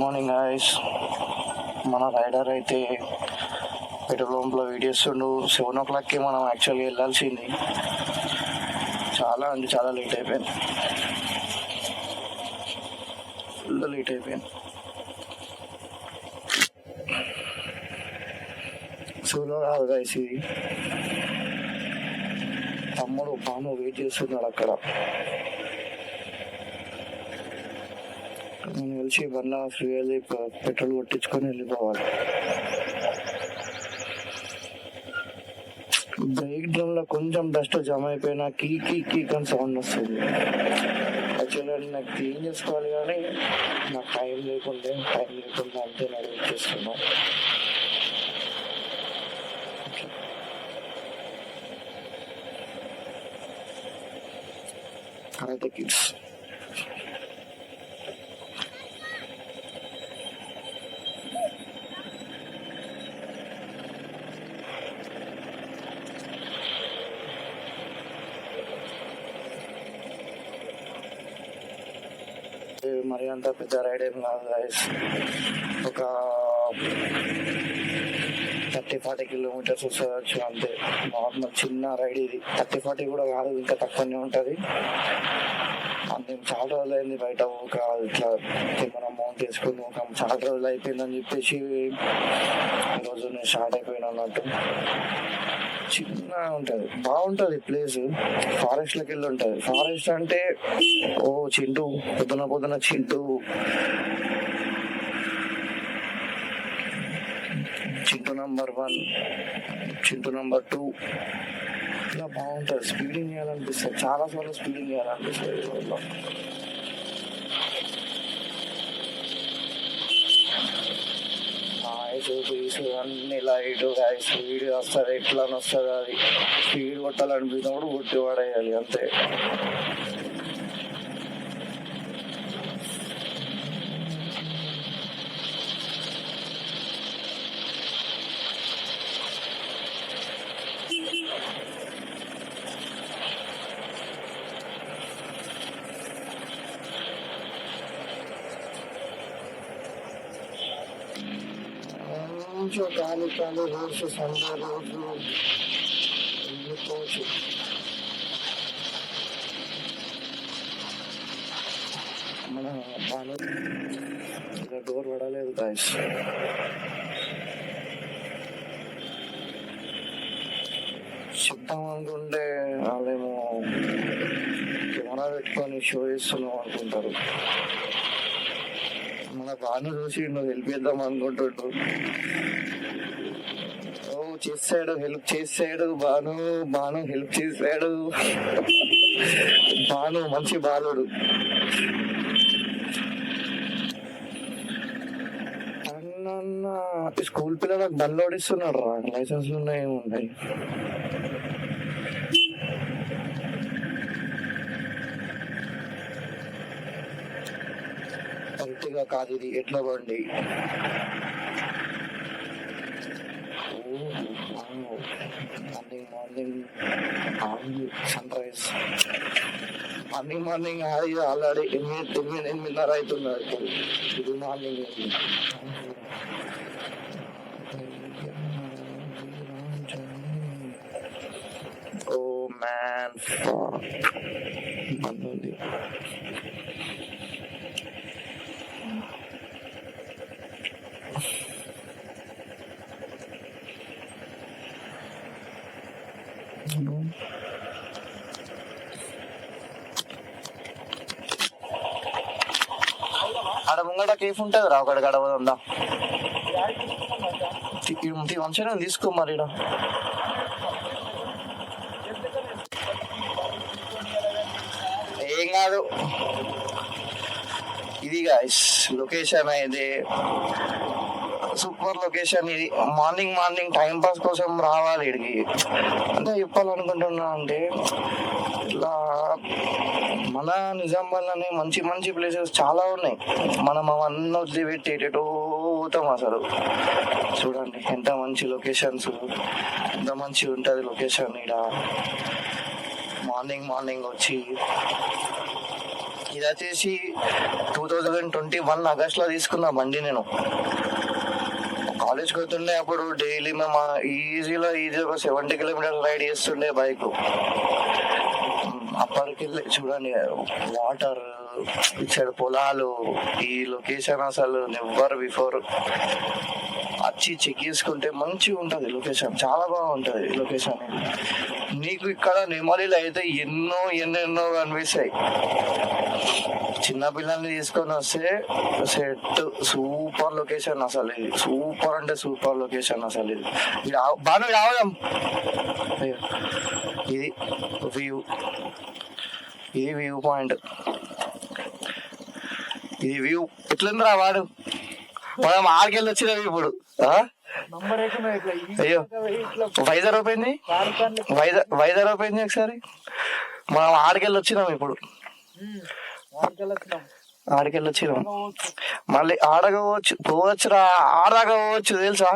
Morning guys. మన rider అయితే petrol పంప్లో వీడియోస్తుండు. 7 o'clockకి మనం యాక్చువల్గా వెళ్ళాల్సింది. చాలా లేట్ అయిపోయింది. ఫుల్ లేట్ అయిపోయింది. సోలో కాదు గాయ్స్, ఇది తమ్ముడు పాము వెయిట్ చేస్తున్నాడు అక్కడ. నేను కలిసి 1.5 ఫ్రీ పెట్రోల్ కొట్టించుకొని వెళ్ళిపోవాలి. బ్రేక్ డ్రమ్ లో కొంచెం డస్ట్ జమ అయిపోయినా కీ అని సౌండ్ వస్తుంది. యాక్చువల్గా నాకు క్లీన్ చేసుకోవాలి కానీ నాకు టైం లేకుండా అంతే నడుపు చేస్తున్నా. కరాటే కిడ్స్ మరి అంత పెద్ద రైడ్ ఏం కాదు గైస్. ఒక 30-40 కిలోమీటర్స్ వస్తుంది అంతే. నార్మల్ చిన్న రైడ్ ఇది. 30-40 కూడా కాదు, ఇంకా తక్కువనే ఉంటుంది. మేము చాలా రోజులు అయింది బయట ఒక ఇట్లా కెమెరా మౌంట్ వేసుకుని చాలా రోజులు అయిపోయిందని చెప్పేసి ఈరోజు నేను స్టార్ట్ అయిపోయినా అన్నట్టు. చిన్న ఉంటుంది, బాగుంటుంది ప్లేస్. ఫారెస్ట్ లోకి వెళ్ళి ఉంటుంది. ఫారెస్ట్ అంటే చింటూ పొద్దున చింటూ నెంబర్ 1, చింటూ నెంబర్ 2 ఇలా బాగుంటుంది. స్పీడింగ్ చేయాలనిపిస్తుంది, చాలా సార్లు స్పీడింగ్ చేయాలనిపిస్తుంది. అన్ని లైట్ వీడియో వస్తుంది, ఎట్లా వస్తుంది. అది స్పీడ్ కొట్టాలనిపించినప్పుడు కొట్టి పడేయాలి అంతే. గాలి రోజు సండే రోజు వెళ్ళిపోవచ్చు. మన డోర్ పడలేదు గాయస్. చెప్తాం అనుకుంటే వాళ్ళేమో కెమెరా పెట్టుకొని షో చేస్తున్నాం అనుకుంటారు. మన బాను చూసి నువ్వు హెల్ప్ చేద్దాం అనుకుంటుండ్రు. హెల్ప్ చేసాడు బాను హెల్ప్ చేసాడు. బాను మంచి బాలుడు. స్కూల్ పిల్లలకు బండ్లు ఓడిస్తున్నాడు రా. లైసెన్స్లు ఉన్నాయి, ఏమున్నాయి. అంతేగా కాదు ఇది ఎట్లా బండి. Morning sunrise. Morning already 8:30 అవుతున్నారు. ఇది మార్నింగ్. ఓ మ్యాన్ బండి ఆడ ముంగట కేఫ్ ఉంటుంది రా, ఒకటి గడవదా మంచిగా తీసుకో. మరి ఏం కాదు. ఇది గాయ్స్ లొకేషన్ అయితే సూపర్ లొకేషన్. ఇది మార్నింగ్ టైం పాస్ కోసం రావాలి ఇక్కడికి. అంటే చెప్పాలనుకుంటున్నా అంటే ఇట్లా మన నిజామాబాద్లోనే మంచి ప్లేసెస్ చాలా ఉన్నాయి. మనం అవన్నీ వదిలిపెట్టి ఎటో పోతాం అసలు. చూడండి ఎంత మంచి లొకేషన్స్, ఎంత మంచిగా ఉంటుంది లొకేషన్. ఇక్కడ మార్నింగ్ వచ్చి ఇది వచ్చేసి 2021 ఆగస్ట్ లో తీసుకున్నా బండి. నేను కాలేజ్కి వెళ్తుండే అప్పుడు డైలీ మేము ఈజీగా ఒక 70 కిలోమీటర్స్ రైడ్ చేస్తుండే బైక్. అప్పటికెళ్ళి చూడండి వాటర్, ఇచ్చాడు పొలాలు, ఈ లొకేషన్ అసలు నెవర్ బిఫోర్. వచ్చి చెక్ చేసుకుంటే మంచిగా ఉంటుంది లొకేషన్, చాలా బాగుంటుంది లొకేషన్. నీకు ఇక్కడ నెమలిలో అయితే ఎన్నెన్నో కనిపిస్తాయి. చిన్నపిల్లల్ని తీసుకొని వస్తే సెట్, సూపర్ లొకేషన్ అసలు. ఇది సూపర్ అంటే సూపర్ లొకేషన్ అసలు. ఇది బాగా రావడం. ఇది వ్యూ, ఇది వ్యూ పాయింట్. ఇది వ్యూ ఎట్లుందిరా వాడు. మనం ఆడికెళ్ళి వచ్చినాం ఇప్పుడు. అయ్యో వైజాగ్ అయిపోయింది, వైజాగ్ అయిపోయింది ఒకసారి. మనం ఆడికెళ్ళి వచ్చినాం ఇప్పుడు. ఆడికెళ్ళి వచ్చినాం మళ్ళీ ఆడకపోవచ్చు, పోవచ్చురా, ఆడదాకా పోవచ్చు తెలుసా.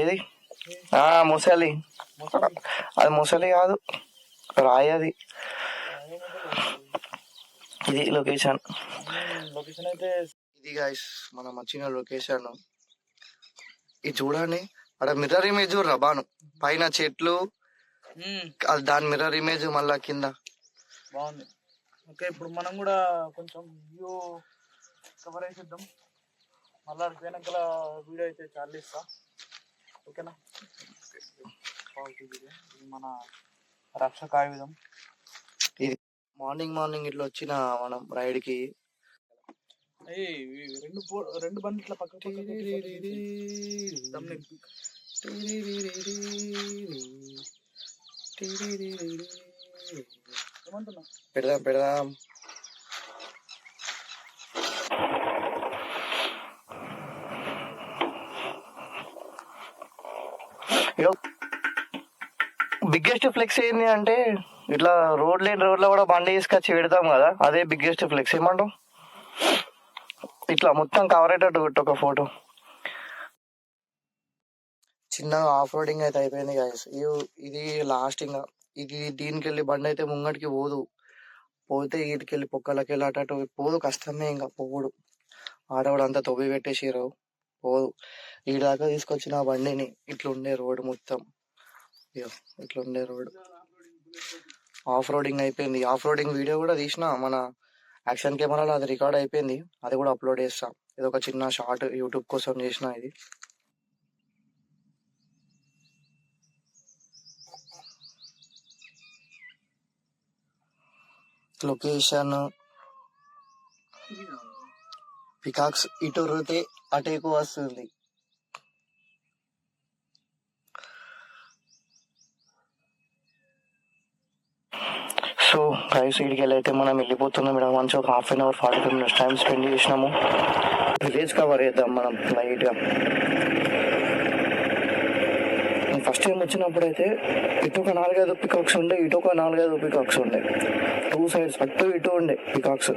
ఏది ముసలి, అది ముసలి కాదు, రాయి అది. ఇది లొకేషన్. ఇది గైస్ మనం వచ్చిన లొకేషన్. ఇది చూడండి, అక్కడ మిర్రర్ ఇమేజ్ చూడరా బాను, పైన చెట్లు, దాని మిర్రర్ ఇమేజ్ మళ్ళా కింద బాగుంది. ఓకే, ఇప్పుడు మనం కూడా కొంచెం వ్యూ కవర్ చేద్దాం. మళ్ళీ వెనకాల వీడియో అయితే చాలా ఇస్తా. ఓకేనా, ఇది మన రక్షక ఆయుధం. ఇది మార్నింగ్ ఇట్లా వచ్చిన మనం రైడ్ కి రెండు బండ్లు ఇట్లా పక్క పెడదాం. బిగ్గెస్ట్ ఫ్లెక్స్ ఏంది అంటే ఇట్లా రోడ్లో కూడా బండి తీసుకొచ్చి పెడతాం కదా, అదే బిగ్గెస్ట్ ఫ్లెక్స్. ఏమంటావు? ఇట్లా మొత్తం కవర్ అయ్యేటట్టు కొట్టు ఒక ఫోటో. చిన్నగా ఆఫ్ రోడింగ్ అయితే అయిపోయింది గాయస్. ఇది లాస్ట్ ఇంకా. ఇది దీనికి వెళ్ళి బండి అయితే ముంగటికి పోతే వీటికెళ్ళి పొక్కలకి వెళ్ళి అటు పోదు, కష్టమే ఇంకా పోవుడు. ఆడవాడు అంతా తొవ్వి పెట్టేసిరు, పోదు. ఈ దాకా తీసుకొచ్చిన బండిని ఇట్లుండే రోడ్ మొత్తం, ఇట్లుండే రోడ్. ఆఫ్ రోడింగ్ అయిపోయింది. ఆఫ్ రోడింగ్ వీడియో కూడా తీసిన మన యాక్షన్ కెమెరాలో, అది రికార్డ్ అయిపోయింది. అది కూడా అప్లోడ్ చేస్తా. ఇది ఒక చిన్న షార్ట్ యూట్యూబ్ కోసం చేసిన. ఇది లొకేషన్. పికాక్స్ ఇటు రుతే అటు ఎక్కువ వస్తుంది. సో గైస్, ఇక్కడికి అయితే మనం వెళ్ళిపోతున్నాం. ఇక్కడ మంచి ఒక 1/2 అవర్ 45 minutes టైం స్పెండ్ చేసినాము. విలేజ్ కవర్ చేద్దాం మనం లైట్గా. ఫస్ట్ టైం వచ్చినప్పుడు అయితే ఇటు ఒక 4-5 పికాక్స్ ఉండే, ఇటు ఒక 4-5 పికాక్స్ ఉండే. 2 sides అటు ఇటు ఉండే పికాక్స్.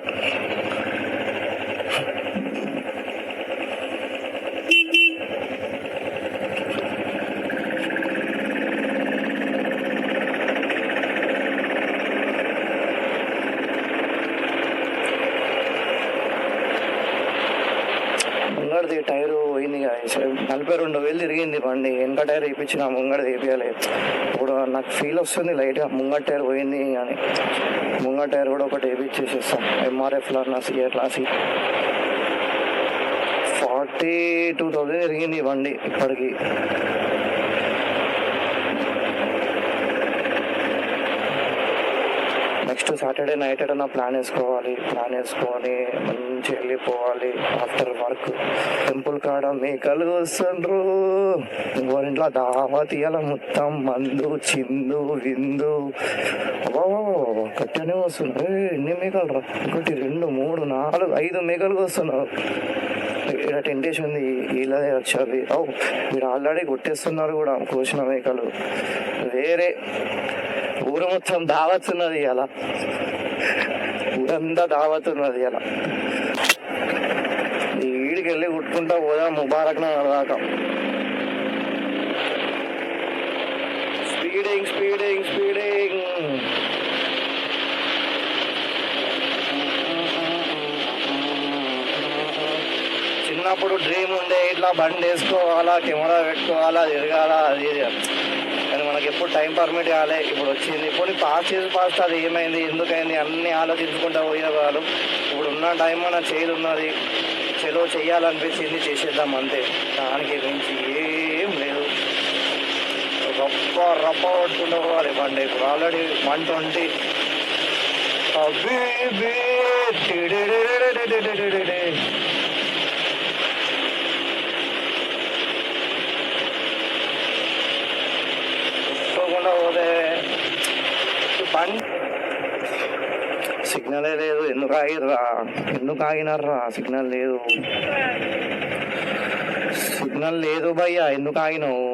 ముంగడిది టైరు పోయింది, 42,000 తిరిగింది బండి. వెనక టైర్ వేయించిన, ముంగడి వేపించలేదు. ఇప్పుడు నాకు ఫీల్ వస్తుంది లైట్గా, ముంగడి టైర్ పోయింది అని. ముంగడి టైర్ కూడా ఒకటి వేపించేసేస్తాం. MRF నా సిఆర్ క్లాసి 42,000 తిరిగింది బండి ఇప్పటికి. నెక్స్ట్ సాటర్డే నైట్ ఏదైనా ప్లాన్ వేసుకొని మంచిగా వెళ్ళిపోవాలి. ఆఫ్టర్ వర్క్ టెంపుల్ కాడ మేకలు వస్తుండ్రు, ఇంట్లో దావతీయాల మొత్తం మందు చిందు విందు కట్టనే వస్తున్నారు. ఎన్ని మేకలు రా, 1 2 3 4 5 మేకలు వస్తున్నారు. ఇక్కడ టెంటేష్ ఉంది, వీళ్ళదే వచ్చారు. మీరు ఆల్రెడీ కొట్టేస్తున్నారు కూడా కోసిన మేకలు. వేరే ఊరు మొత్తం దావతున్నది అలా, ఊరంతా దావతున్నది అలా. ఈడికి వెళ్ళి కుట్టుకుంటా పోదా ముబారక్ నగర్ దాకా. స్పీడింగ్ చిన్నప్పుడు డ్రీమ్ ఉండే ఇట్లా బండి వేసుకోవాలా, కెమెరా పెట్టుకోవాలా, తిరగాల అది ఇది. కానీ మనకి ఎప్పుడు టైం పర్మిట్ కాలే. ఇప్పుడు వచ్చింది. ఇప్పుడు పాస్ట్ అది ఏమైంది, ఎందుకైంది అన్ని ఆలోచించుకుంటా పోయేవాళ్ళు. ఇప్పుడు ఉన్న టైం మన చేదు ఉన్నది, చెలో చెయ్యాలనిపించింది, చేసేద్దాం అంతే. దానికి మించి ఏం లేదు. రప్ప పట్టుకుంటూ పోవాలి బండి. ఇప్పుడు ఆల్రెడీ 120. పోతే బండి సిగ్నలే లేదు. ఎందుకు ఆగినారా? సిగ్నల్ లేదు భయ్యా, ఎందుకు ఆగినావు?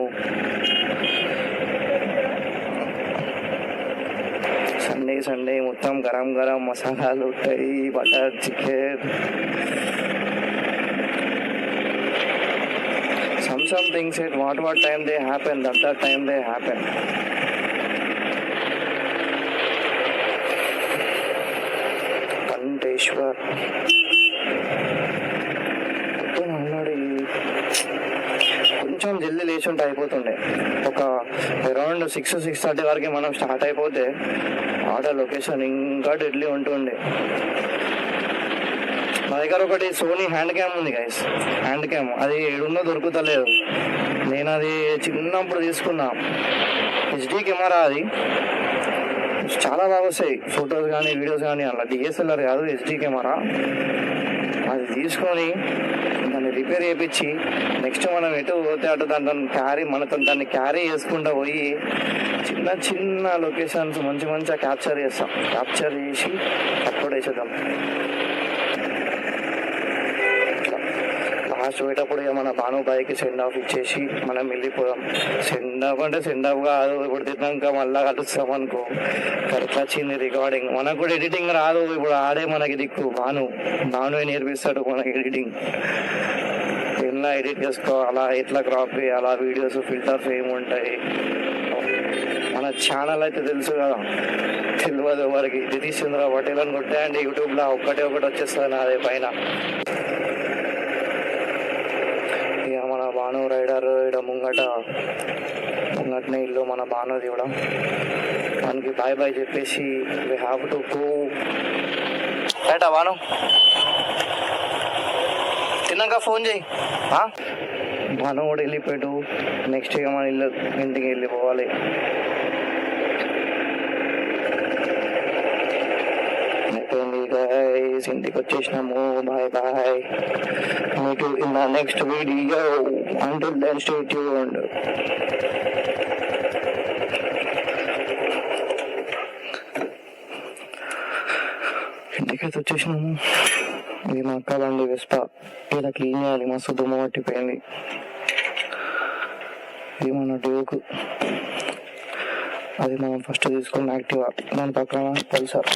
సండే మొత్తం గరం మసాలాలు ఉంటాయి, butter chicken. some things at what time they happen, that time they happen. Kanteshwar కొంచెం జల్దీ లేచి ఉంటే అయిపోతుండే. ఒక అరౌండ్ 6-6:30 వరకు మనం స్టార్ట్ అయిపోతే ఆర్డర్ లొకేషన్ ఇంకా డెడ్లీ ఉంటుండే. నా దగ్గర ఒకటి సోనీ హ్యాండ్ క్యామ్ ఉంది గైస్, హ్యాండ్ క్యామ్. అది ఏడున్నో దొరుకుతలేదు. నేను అది చిన్నప్పుడు తీసుకున్నా, HD కెమెరా. అది చాలా బాగా వస్తాయి ఫొటోస్ కానీ వీడియోస్ కానీ. అలా DSLR కాదు, HD కెమెరా. అది తీసుకొని దాన్ని రిపేర్ చేయించి నెక్స్ట్ మనం ఎటు పోతే అటు దాన్ని క్యారీ చేసుకుంటూ పోయి చిన్న లొకేషన్స్ మంచిగా క్యాప్చర్ చేసి అప్లోడ్ చేసేద్దాం. లాస్ట్ పోయేటప్పుడు ఇక మన భాను బాయ్కి సెండ్ ఆఫ్ ఇచ్చేసి మనం వెళ్ళిపోదాం. సెండ్ ఆఫ్ కాదు, ఇప్పుడు తిన్నాక మళ్ళా కలుస్తాం అనుకో. కరెక్ట్ వచ్చింది రికార్డింగ్. మనకు కూడా ఎడిటింగ్ రాదు. ఇప్పుడు ఆడే మనకి దిక్కు. భాను నేర్పిస్తాడు మనకి ఎడిటింగ్. ఎలా ఎడిట్ చేసుకోవాలా, ఎట్లా క్రాప్ చేయాలా, వీడియోస్ ఫిల్టర్స్ ఏముంటాయి. మన ఛానల్ అయితే తెలుసు కదా, తెలియదు ఎవరికి. నితీష్ చంద్ర పటేల్ అని కొట్టాయండి యూట్యూబ్లో, ఒకటి వచ్చేస్తుంది అదే పైన. ఇక మన భాను రైడర్ ఇక్కడ ముంగటనే ఇల్లు మన భానుది కూడా. మనకి బాయ్ చెప్పేసి వి హ్యావ్ టు గో. రైటా భాను, తిన్నాక ఫోన్ చేయి. భాను కూడా వెళ్ళిపోయాడు. నెక్స్ట్ ఇక మన ఇంటికి వెళ్ళిపోవాలి. ఇంటికి వచ్చేసినాము. Bye. Meet you in the next video. Until then stay tuned. ఇంటికైతే వచ్చేసినాము. ఇది మా అక్క బండి వెస్ప. ఇలా క్లీన్ చేయాలి, మస్తు దుమ్మ పట్టిపోయింది. ఇది మన డ్యూక్. అది మనం ఫస్ట్ తీసుకున్న యాక్టివా, దాని పక్కన పల్సర్.